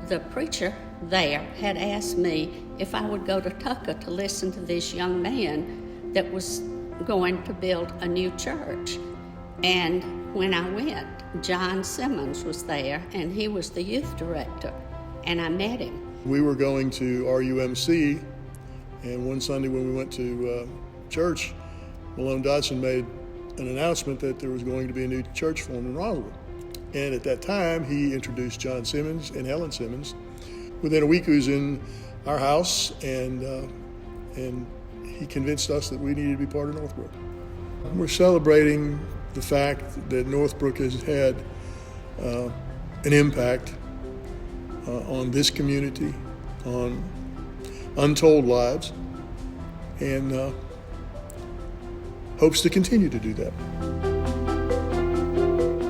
the preacher there had asked me if I would go to Tucker to listen to this young man that was going to build a new church. And when I went, John Simmons was there, and he was the youth director, and I met him. We were going to RUMC, and one Sunday when we went to church, Malone Dodson made an announcement that there was going to be a new church formed in Northbrook. And at that time, he introduced John Simmons and Helen Simmons. Within a week, he was in our house, and he convinced us that we needed to be part of Northbrook. We're celebrating the fact that Northbrook has had an impact on this community, on untold lives, and hopes to continue to do that.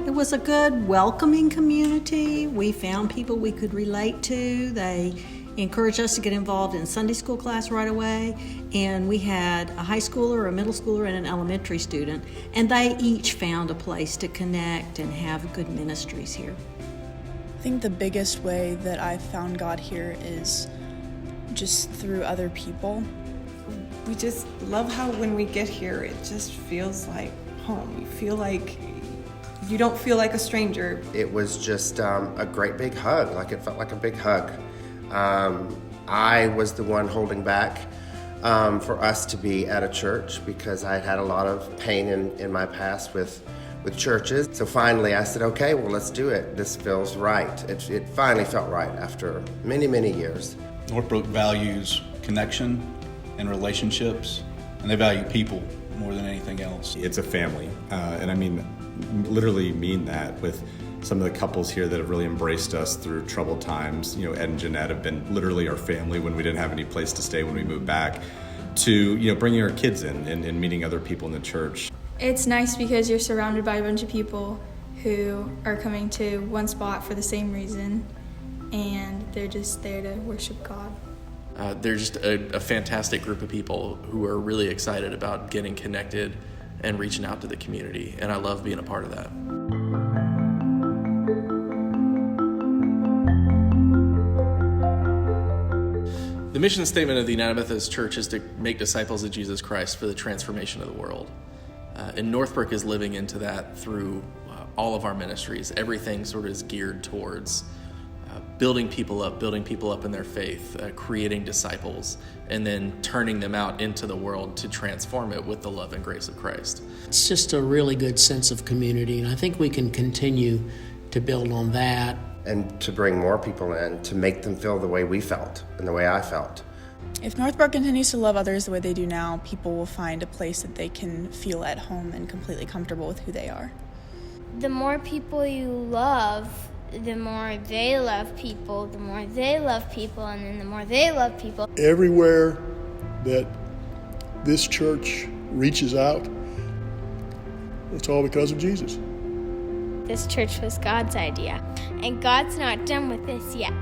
It was a good, welcoming community. We found people we could relate to. They encouraged us to get involved in Sunday school class right away, and we had a high schooler, a middle schooler, and an elementary student, and they each found a place to connect and have good ministries here. I think the biggest way that I've found God here is just through other people. We just love how when we get here, it just feels like home. You don't feel like a stranger. It was just a great big hug, like it felt like a big hug. I was the one holding back for us to be at a church because I had a lot of pain in my past with churches. So finally I said, okay, well, let's do it. This feels right. It finally felt right after many, many years. Northbrook values connection and relationships, and they value people more than anything else. It's a family, and I mean, literally mean that with some of the couples here that have really embraced us through troubled times. You know, Ed and Jeanette have been literally our family when we didn't have any place to stay when we moved back, to, you know, bringing our kids in and meeting other people in the church. It's nice because you're surrounded by a bunch of people who are coming to one spot for the same reason, and they're just there to worship God. They're just a fantastic group of people who are really excited about getting connected and reaching out to the community, and I love being a part of that. The mission statement of the United Methodist Church is to make disciples of Jesus Christ for the transformation of the world. And Northbrook is living into that through all of our ministries. Everything sort of is geared towards building people up in their faith, creating disciples, and then turning them out into the world to transform it with the love and grace of Christ. It's just a really good sense of community, and I think we can continue to build on that. And to bring more people in, to make them feel the way we felt and the way I felt. If Northbrook continues to love others the way they do now, people will find a place that they can feel at home and completely comfortable with who they are. The more people you love, the more they love people, the more they love people, and then the more they love people. Everywhere that this church reaches out, it's all because of Jesus. This church was God's idea, and God's not done with this yet.